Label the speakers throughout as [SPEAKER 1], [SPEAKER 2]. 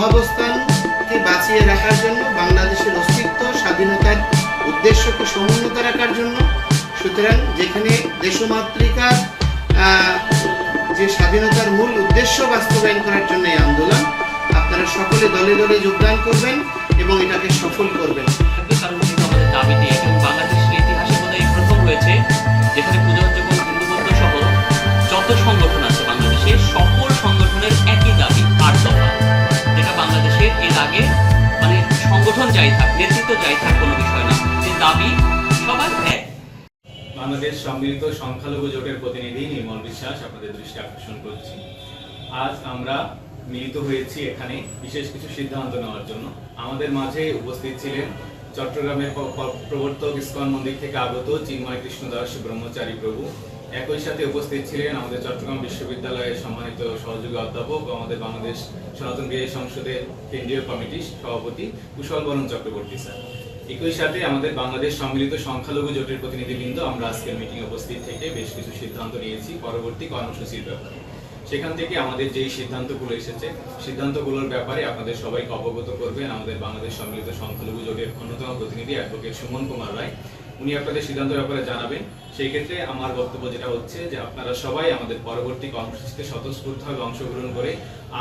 [SPEAKER 1] সহাবস্থানকে বাঁচিয়ে রাখার জন্য, বাংলাদেশের অস্তিত্ব স্বাধীনতার উদ্দেশ্যকে সমুন্নত রাখার জন্য। সুতরাং যেখানে দেশমাতৃকার যে স্বাধীনতার মূল উদ্দেশ্য বাস্তবায়ন করার জন্য এই আন্দোলন, আপনারা সকলে দলে দলে যোগদান করবেন এবং এটাকে সফল করবেন।
[SPEAKER 2] কারণ আমাদের দাবিতে এবং বাংলাদেশের ইতিহাসে বোধহয় প্রথম হয়েছে যেখানে পূজাযোগ্য হিন্দু বৌদ্ধ সহ যত সংগঠন আছে বাংলাদেশের সকল সংগঠনের একই দাবি ৮ দফা, যেটা বাংলাদেশের এর আগে মানে সংগঠন যাই থাক, নেতৃত্ব যাই থাক, কোনো বিষয় না, যে দাবি সবার এক।
[SPEAKER 3] বাংলাদেশ সম্মিলিত সংখ্যালঘু জোটের প্রতিনিধি নির্মল বিশ্বাস আপনাদের দৃষ্টি আকর্ষণ করছি। আজ আমরা মিলিত হয়েছি এখানে বিশেষ কিছু সিদ্ধান্ত নেওয়ার জন্য। আমাদের মাঝে উপস্থিত ছিলেন চট্টগ্রামের প্রবর্তক ইসকন মন্দির থেকে আগত চিন্ময় কৃষ্ণদাস ব্রহ্মচারী প্রভু। একই সাথে উপস্থিত ছিলেন আমাদের চট্টগ্রাম বিশ্ববিদ্যালয়ের সম্মানিত সহযোগী অধ্যাপক ও আমাদের বাংলাদেশ সনাতন বিহারী সংসদের কেন্দ্রীয় কমিটির সভাপতি কুশল বরণ চক্রবর্তী স্যার। একই সাথে আমাদের বাংলাদেশ সম্মিলিত সংখ্যালঘু জোটের প্রতিনিধিবৃন্দ আমরা আজকের মিটিংয়ে উপস্থিত থেকে বেশ কিছু সিদ্ধান্ত নিয়েছি পরবর্তী কর্মসূচির ব্যাপারে। সেখান থেকে আমাদের যেই সিদ্ধান্তগুলো এসেছে, সিদ্ধান্তগুলোর ব্যাপারে আপনাদের সবাইকে অবগত করবেন আমাদের বাংলাদেশ সম্মিলিত সংখ্যালঘু জোটের অন্যতম প্রতিনিধি অ্যাডভোকেট সুমন কুমার রায়। উনি আপনাদের সিদ্ধান্তের ব্যাপারে জানাবেন। সেই ক্ষেত্রে আমার বক্তব্য যেটা হচ্ছে যে আপনারা সবাই আমাদের পরবর্তী কর্মসূচিতে স্বতঃস্ফূর্তভাবে অংশগ্রহণ করে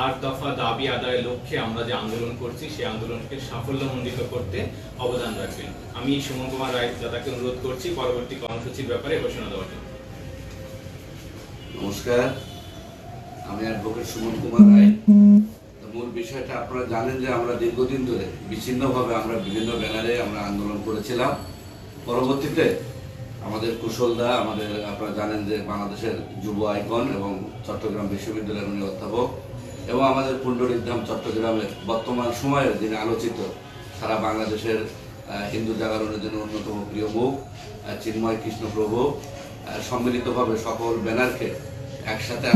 [SPEAKER 3] ৮ দফা দাবি আদায়ের লক্ষ্যে আমরা যে আন্দোলন করছি সেই আন্দোলনকে সাফল্যমণ্ডিত করতে অবদান রাখবেন। আমি সুমন কুমার রায় দাদাকে অনুরোধ করছি পরবর্তী কর্মসূচির ব্যাপারে ঘোষণা দেওয়ার জন্য।
[SPEAKER 4] নমস্কার, আমি অ্যাডভোকেট সুমন কুমার রায়। মূল বিষয়টা আপনারা জানেন যে আমরা দীর্ঘদিন ধরে বিচ্ছিন্নভাবে আমরা বিভিন্ন ব্যানারে আমরা আন্দোলন করেছিলাম। পরবর্তীতে আমাদের কুশলদা, আমাদের আপনারা জানেন যে বাংলাদেশের যুব আইকন এবং চট্টগ্রাম বিশ্ববিদ্যালয়ের উনি অধ্যাপক, এবং আমাদের পুণ্ডরিকধাম চট্টগ্রামের বর্তমান সময়ের যিনি আলোচিত সারা বাংলাদেশের হিন্দু জাগরণের জন্য অন্যতম প্রিয় মুখ চিন্ময় কৃষ্ণ প্রভু সম্মিলিতভাবে সকল ব্যানারকে একসাথে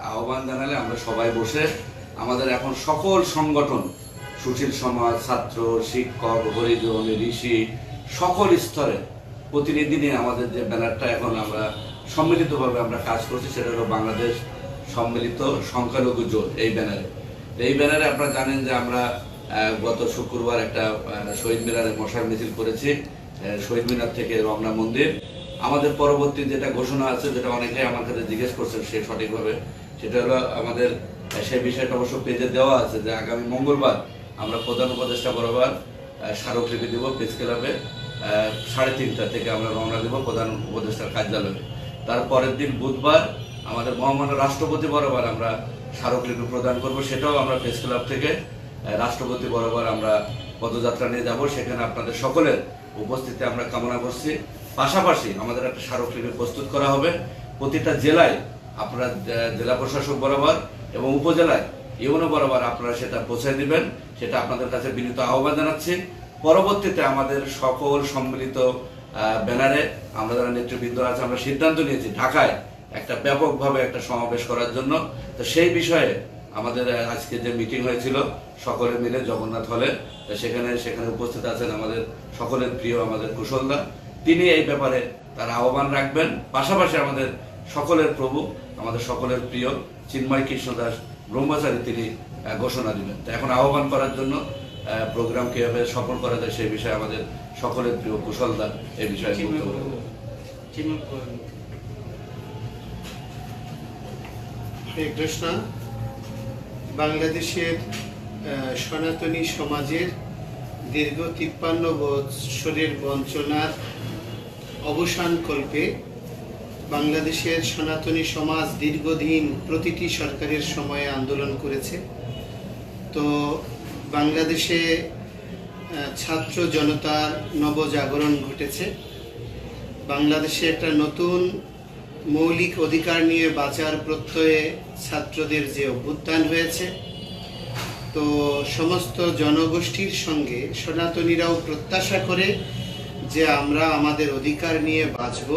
[SPEAKER 4] আহ্বান জানালে আমরা সবাই বসে আমাদের এখন সকল সংগঠন, সুশীল সমাজ, ছাত্র, শিক্ষক, হরিজন, ঋষি, সকল স্তরে প্রতিনিধি নিয়ে আমাদের যে ব্যানারটা এখন আমরা সম্মিলিতভাবে আমরা কাজ করছি সেটা হলো বাংলাদেশ সম্মিলিত সংখ্যালঘু জোট। এই ব্যানারে আপনারা জানেন যে আমরা গত শুক্রবার একটা শহীদ মিনারে মশাল মিছিল করেছি, শহীদ মিনার থেকে রমনা মন্দির। আমাদের পরবর্তী যেটা ঘোষণা আছে, যেটা অনেকেই আমার কাছে জিজ্ঞেস করছেন সে সঠিকভাবে, সেটা হলো আমাদের সেই বিষয়টা অবশ্য পেজে দেওয়া আছে যে আগামী মঙ্গলবার আমরা প্রধান উপদেষ্টা বরাবর স্মারকলিপি দেব প্রেস ক্লাবে 3:30 থেকে আমরা রওনা দেব প্রধান উপদেষ্টার কার্যালয়ে। তার পরের দিন বুধবার আমাদের মহামান্য রাষ্ট্রপতি বরাবর আমরা স্মারকলিপি প্রদান করব, সেটাও আমরা প্রেস ক্লাব থেকে রাষ্ট্রপতি বরাবর আমরা পদযাত্রা নিয়ে যাব। সেখানে আপনাদের সকলের উপস্থিতি আমরা কামনা করছি। পাশাপাশি আমাদের একটা স্মারকলিপি প্রস্তুত করা হবে প্রতিটা জেলায়, আপনারা জেলা প্রশাসক বরাবর এবং উপজেলায় ইউনো বরাবর আপনারা সেটা পৌঁছে দিবেন, সেটা আপনাদের কাছে বিনীত আহ্বান জানাচ্ছি। পরবর্তীতে আমাদের সকল সম্মিলিত ব্যানারে আমরা যারা নেতৃবৃন্দ আছে আমরা সিদ্ধান্ত নিয়েছি ঢাকায় একটা ব্যাপকভাবে একটা সমাবেশ করার জন্য। তো সেই বিষয়ে আমাদের আজকে যে মিটিং হয়েছিল সকলে মিলে জগন্নাথ হলে, সেখানে উপস্থিত আছেন আমাদের সকলের প্রিয় আমাদের কুশলদা, তিনি এই ব্যাপারে তার আহ্বান রাখবেন। পাশাপাশি আমাদের সকলের প্রভু, আমাদের সকলের প্রিয় চিন্ময় কৃষ্ণদাস ব্রহ্মচারী তিনি ঘোষণা দিবেন। তো এখন আহ্বান করার জন্য প্রোগ্রাম কিভাবে সফল করা যায় সেই বিষয়ে আমাদের সকলের প্রিয় কুশলদা এই বিষয়ে
[SPEAKER 1] কৃষ্ণ। বাংলাদেশের সনাতনী সমাজের দীর্ঘ 53 বৎসরের বঞ্চনার অবসান কল্পে বাংলাদেশের সনাতনী সমাজ দীর্ঘদিন প্রতিটি সরকারের সময়ে আন্দোলন করেছে। তো বাংলাদেশে ছাত্র জনতার নবজাগরণ ঘটেছে। বাংলাদেশে একটা নতুন মৌলিক অধিকার নিয়ে বাঁচার প্রত্যয়ে ছাত্রদের যে অভ্যুত্থান হয়েছে, তো সমস্ত জনগোষ্ঠীর সঙ্গে সনাতনীরাও প্রত্যাশা করে যে আমরা আমাদের অধিকার নিয়ে বাঁচব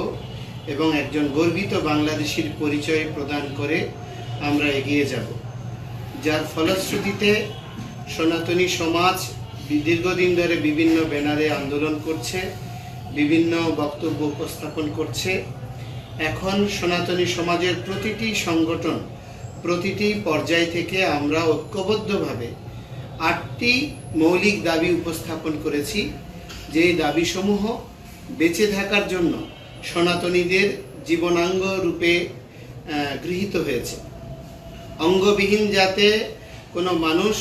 [SPEAKER 1] এবং একজন গর্বিত বাংলাদেশীর পরিচয় প্রদান করে আমরা এগিয়ে যাব। যার ফলশ্রুতিতে সনাতনী সমাজ দীর্ঘদিন ধরে বিভিন্ন ব্যানারে আন্দোলন করছে, বিভিন্ন বক্তব্য উপস্থাপন করছে। এখন সনাতনী সমাজের প্রতিটি সংগঠন, প্রতিটি পর্যায় থেকে আমরা ঐক্যবদ্ধভাবে 8টি মৌলিক দাবি উপস্থাপন করেছি, যে দাবিসমূহ বেঁচে থাকার জন্য সনাতনীদের জীবনাঙ্গ রূপে গৃহীত হয়েছে। অঙ্গবিহীন যাতে কোনো মানুষ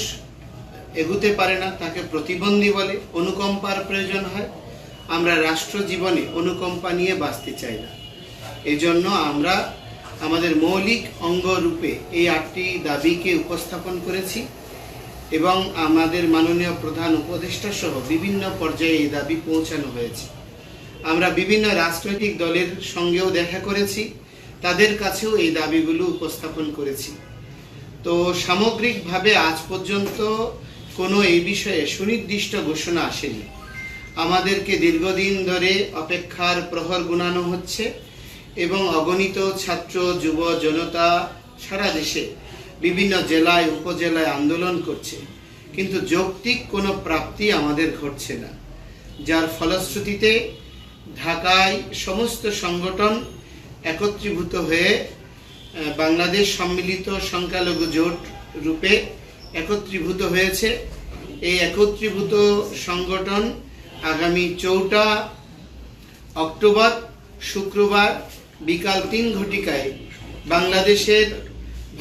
[SPEAKER 1] এগুতে পারে না, তাকে প্রতিবন্ধী বলে। অনুকম্পার প্রয়োজন হয়। আমরা রাষ্ট্র জীবনে অনুকম্পা নিয়ে বাঁচতে চাই না। এই জন্য আমরা আমাদের মৌলিক অঙ্গ রূপে এই 8টি দাবিকে উপস্থাপন করেছি এবং আমাদের মাননীয় প্রধান উপদেষ্টা সহ বিভিন্ন পর্যায়ে এই দাবি পৌঁছানো হয়েছে। আমরা বিভিন্ন রাজনৈতিক দলের সঙ্গেও দেখা করেছি, তাদের কাছেও এই দাবিগুলো উপস্থাপন করেছি। তো সামগ্রিকভাবে আজ পর্যন্ত কোনো এই বিষয়ে সুনির্দিষ্ট ঘোষণা আসেনি। আমাদেরকে দীর্ঘদিন ধরে অপেক্ষার প্রহর গুনানো হচ্ছে এবং অগণিত ছাত্র যুব জনতা সারা দেশে বিভিন্ন জেলায় উপজেলায় আন্দোলন করছে, কিন্তু যৌক্তিক কোনো প্রাপ্তি আমাদের ঘটছে না, যার ফলশ্রুতিতে ঢাকায় সমস্ত সংগঠন একত্রীভূত হয়ে বাংলাদেশ সম্মিলিত সংখ্যালঘু জোট রূপে একত্রীভূত হয়েছে। এই একত্রীভূত সংগঠন আগামী 4 অক্টোবর শুক্রবার বিকাল 3 ঘটিকায় বাংলাদেশের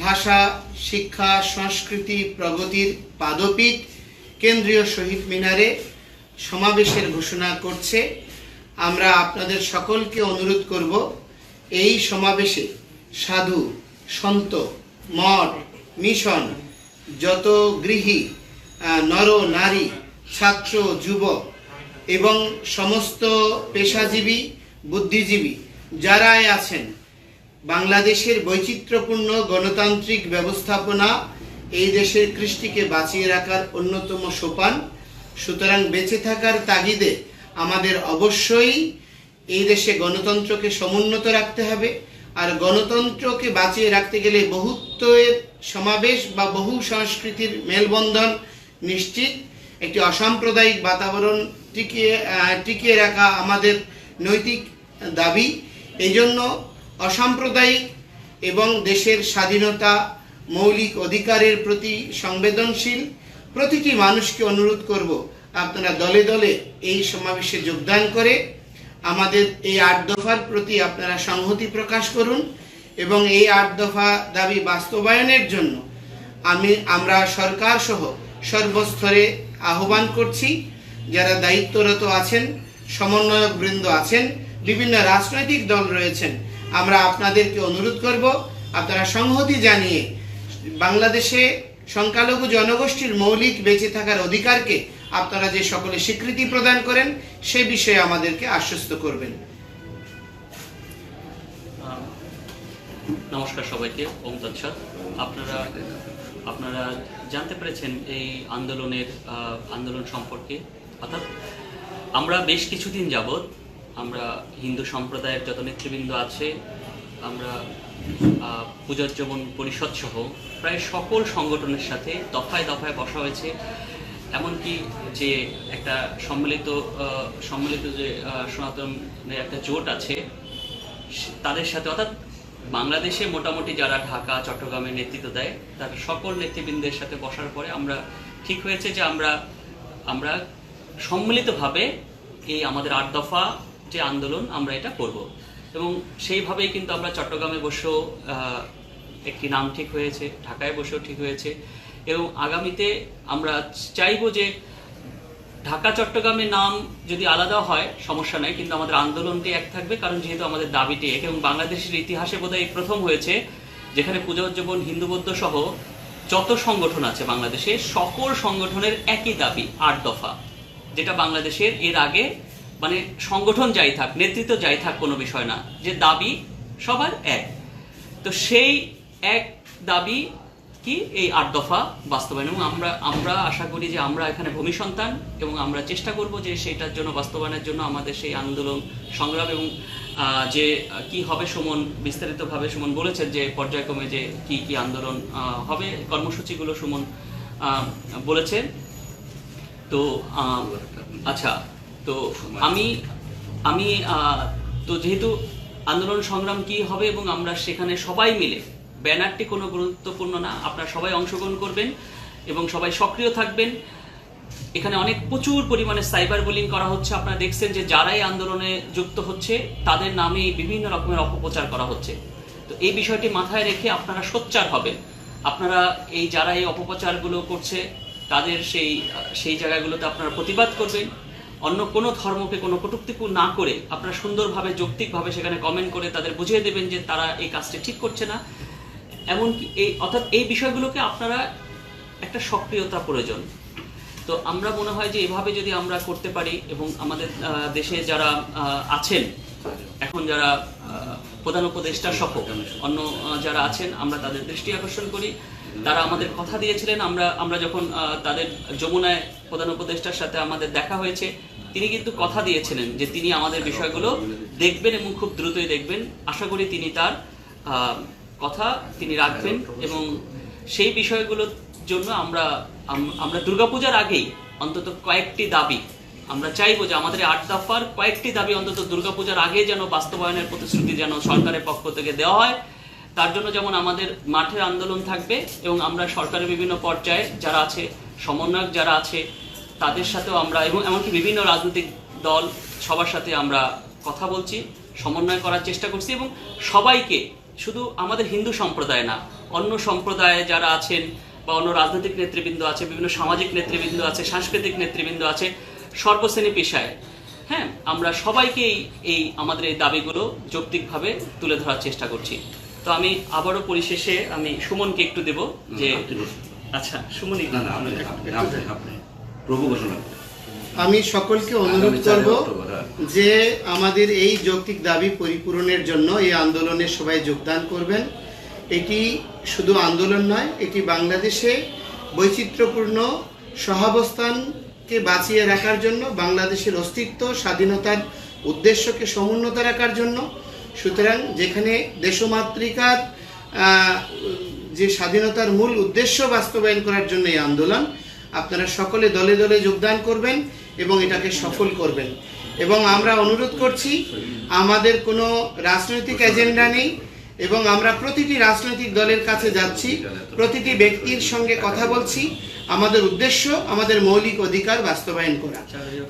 [SPEAKER 1] ভাষা, শিক্ষা, সংস্কৃতি, প্রগতির পাদপীঠ কেন্দ্রীয় শহীদ মিনারে সমাবেশের ঘোষণা করছে। আমরা আপনাদের সকলকে অনুরোধ করব, এই সমাবেশে সাধু, সন্ত, মঠ, মিশন, যত গৃহী, নর নারী, ছাত্র, যুবক এবং সমস্ত পেশাজীবী, বুদ্ধিজীবী যারাই আছেন, বাংলাদেশের বৈচিত্র্যপূর্ণ গণতান্ত্রিক ব্যবস্থাপনা এই দেশের কৃষ্টিকে বাঁচিয়ে রাখার অন্যতম সোপান। সুতরাং বেঁচে থাকার তাগিদে আমাদের অবশ্যই এই দেশে গণতন্ত্রকে সমুন্নত রাখতে হবে। আর গণতন্ত্রকে বাঁচিয়ে রাখতে গেলে বহুত্বের সমাবেশ বা বহু সংস্কৃতির মেলবন্ধন নিশ্চিত, একটি অসাম্প্রদায়িক বাতাবরণ টিকিয়ে রাখা আমাদের নৈতিক দাবি। এই জন্য অসাম্প্রদায়িক এবং দেশের স্বাধীনতা, মৌলিক অধিকারের প্রতি সংবেদনশীল প্রতিটি মানুষকে অনুরোধ করব, আপনারা দলে দলে এই সমাবেশে যোগদান করে আমাদের এই 8 দফার প্রতি আপনারা সংহতি প্রকাশ করুন এবং এই 8 দফা দাবি বাস্তবায়নের জন্য আমরা সরকার সহ সর্বস্তরে আহ্বান করছি। যারা দায়িত্বরত আছেন, সমন্বয়ক বৃন্দ আছেন, বিভিন্ন রাজনৈতিক দল রয়েছেন, আমরা আপনাদেরকে অনুরোধ করব, আপনারা সংহতি জানিয়ে বাংলাদেশে সংখ্যালঘু জনগোষ্ঠীর মৌলিক বেঁচে থাকার অধিকারকে আপনারা যে সকলে স্বীকৃতি প্রদান করেন সে বিষয়ে আমাদেরকে আশ্বস্ত করবেন।
[SPEAKER 2] নমস্কার সবাইকে। ওম তৎসৎ। আপনারা জানতে পেরেছেন এই আন্দোলন সম্পর্কে। অর্থাৎ আমরা বেশ কিছুদিন যাবৎ আমরা হিন্দু সম্প্রদায়ের যত নেতৃবৃন্দ আছে, আমরা পূজোজ্জীবন পরিষদ সহ প্রায় সকল সংগঠনের সাথে দফায় দফায় বসা হয়েছে। এমনকি যে একটা সম্মিলিত যে সনাতনের একটা জোট আছে তাদের সাথে, অর্থাৎ বাংলাদেশে মোটামুটি যারা ঢাকা, চট্টগ্রামে নেতৃত্ব দেয় তার সকল নেতৃবৃন্দের সাথে বসার পরে আমরা ঠিক হয়েছে যে আমরা সম্মিলিতভাবে এই আমাদের 8 দফা যে আন্দোলন আমরা এটা করব। এবং সেইভাবেই কিন্তু আমরা চট্টগ্রামে বসেও একটি নাম ঠিক হয়েছে, ঢাকায় বসেও ঠিক হয়েছে এবং আগামীতে আমরা চাইবো যে ঢাকা চট্টগ্রামের নাম যদি আলাদা হয় সমস্যা নাই, কিন্তু আমাদের আন্দোলনটি এক থাকবে, কারণ যেহেতু আমাদের দাবিটি এক এবং বাংলাদেশের ইতিহাসে বোধহয় এই প্রথম হয়েছে যেখানে পূজা উদযাপন হিন্দু বৌদ্ধ সহ যত সংগঠন আছে বাংলাদেশে সকল সংগঠনের একই দাবি 8 দফা, যেটা বাংলাদেশের এর আগে মানে সংগঠন যাই থাক, নেতৃত্ব যাই থাক, কোনো বিষয় না, যে দাবি সবার এক। তো সেই এক দাবি কি এই 8 দফা বাস্তবায়ন, এবং আমরা আশা করি যে আমরা এখানে ভূমি সন্তান এবং আমরা চেষ্টা করব যে সেটার জন্য বাস্তবায়নের জন্য আমাদের সেই আন্দোলন সংগ্রাম এবং যে কি হবে, সুমন বিস্তারিতভাবে সুমন বলেছেন যে পর্যায়ক্রমে যে কি আন্দোলন হবে, কর্মসূচিগুলো সুমন বলেছেন। তো আচ্ছা, তো আমি তো যেহেতু আন্দোলন সংগ্রাম কি হবে এবং আমরা সেখানে সবাই মিলে, ব্যানারটি কোনো গুরুত্বপূর্ণ না, আপনারা সবাই অংশগ্রহণ করবেন এবং সবাই সক্রিয় থাকবেন। এখানে প্রচুর পরিমাণে সাইবার বুলিং করা হচ্ছে। আপনারা দেখছেন যে যারাই আন্দোলনে যুক্ত হচ্ছে তাদের নামে বিভিন্ন রকমের অপপ্রচার করা হচ্ছে। তো এই বিষয়টি মাথায় রেখে আপনারা সোচ্চার হবেন। আপনারা যারা এই অপপ্রচারগুলো করছে তাদের সেই জায়গাগুলোতে আপনারা প্রতিবাদ করবেন। অন্য কোনো ধর্মকে কোনো কটূক্তি না করে আপনারা সুন্দরভাবে যৌক্তিকভাবে সেখানে কমেন্ট করে তাদের বুঝিয়ে দেবেন যে তারা এই কাজটি ঠিক করছে না। এমনকি অর্থাৎ এই বিষয়গুলোকে আপনারা একটা সক্রিয়তা প্রয়োজন। তো আমরা মনে হয় যে এভাবে যদি আমরা করতে পারি এবং আমাদের দেশে যারা আছেন এখন, যারা প্রধান উপদেষ্টা সহ অন্য যারা আছেন, আমরা তাদের দৃষ্টি আকর্ষণ করি। তারা আমাদের কথা দিয়েছিলেন, আমরা যখন তাদের যমুনায় প্রধান উপদেষ্টার সাথে আমাদের দেখা হয়েছে, তিনি কিন্তু কথা দিয়েছিলেন যে তিনি আমাদের বিষয়গুলো দেখবেন এবং খুব দ্রুতই দেখবেন। আশা করি তিনি তার কথা তিনি রাখবেন এবং সেই বিষয়গুলোর জন্য আমরা দুর্গাপূজার আগেই অন্তত কয়েকটি দাবি আমরা চাইবো যে আমাদের 8 দফার কয়েকটি দাবি অন্তত দুর্গাপূজার আগে যেন বাস্তবায়নের প্রতিশ্রুতি যেন সরকারের পক্ষ থেকে দেওয়া হয়। তার জন্য যেমন আমাদের মাঠের আন্দোলন থাকবে এবং আমরা সরকারের বিভিন্ন পর্যায়ে যারা আছে, সমন্বয়ক যারা আছে, তাদের সাথেও আমরা এবং এমনকি বিভিন্ন রাজনৈতিক দল সবার সাথে আমরা কথা বলছি, সমন্বয় করার চেষ্টা করছি এবং সবাইকে, শুধু আমাদের হিন্দু সম্প্রদায় না, অন্য সম্প্রদায়ে যারা আছেন বা অন্য রাজনৈতিক নেতৃবৃন্দ আছে, বিভিন্ন সামাজিক নেতৃবৃন্দ আছে, সাংস্কৃতিক নেতৃবৃন্দ আছে, সর্বশ্রেণী পেশায়, হ্যাঁ, আমরা সবাইকে এই আমাদের এই দাবিগুলো যৌক্তিকভাবে তুলে ধরার চেষ্টা করছি। তো আমি আবারও পরিশেষে আমি সুমনকে একটু দেব যে আচ্ছা সুমন,
[SPEAKER 4] প্রভু ঘোষণা।
[SPEAKER 1] আমি সকলকে অনুরোধ করব যে আমাদের এই যৌক্তিক দাবি পরিপূরণের জন্য এই আন্দোলনে সবাই যোগদান করবেন। এটি শুধু আন্দোলন নয়, এটি বাংলাদেশে বৈচিত্র্যপূর্ণ সহাবস্থানকে বাঁচিয়ে রাখার জন্য, বাংলাদেশের অস্তিত্ব স্বাধীনতার উদ্দেশ্যকে সমুন্নত রাখার জন্য। সুতরাং যেখানে দেশমাতৃকার যে স্বাধীনতার মূল উদ্দেশ্য বাস্তবায়ন করার জন্য এই আন্দোলন, আপনারা সকলে দলে দলে যোগদান করবেন এবং এটাকে সফল করবেন। এবং আমরা অনুরোধ করছি, আমাদের কোনো রাজনৈতিক এজেন্ডা নেই এবং আমরা প্রতিটি রাজনৈতিক দলের কাছে যাচ্ছি, প্রতিটি ব্যক্তির সঙ্গে কথা বলছি। আমাদের উদ্দেশ্য আমাদের মৌলিক অধিকার বাস্তবায়ন করা।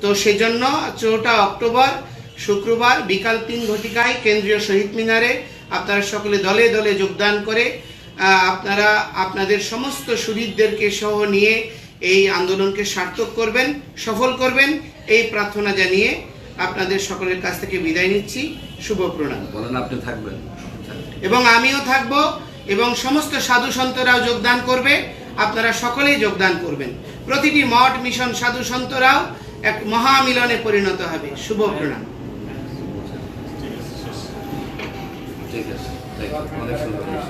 [SPEAKER 1] তো সেজন্য 4 অক্টোবর শুক্রবার বিকাল 3 ঘটিকায় কেন্দ্রীয় শহীদ মিনারে আপনারা সকলে দলে দলে যোগদান করে আপনারা আপনাদের সমস্ত শহীদদেরকে সহ নিয়ে এই আন্দোলনকে সার্থক করবেন, সফল করবেন, এই প্রার্থনা জানিয়ে আপনাদের সকলের কাছ থেকে বিদায় নিচ্ছি। শুভ প্রণাম।
[SPEAKER 4] বলেন আপনি থাকবেন
[SPEAKER 1] এবং আমিও থাকব এবং সমস্ত সাধু সন্তরাও যোগদান করবে। আপনারা সকলেই যোগদান করবেন। প্রতিটি মঠ, মিশন, সাধু সন্তরাও এক মহামিলনে পরিণত হবে। শুভ প্রণাম।
[SPEAKER 4] ঠিক আছে, অনেক সুন্দর।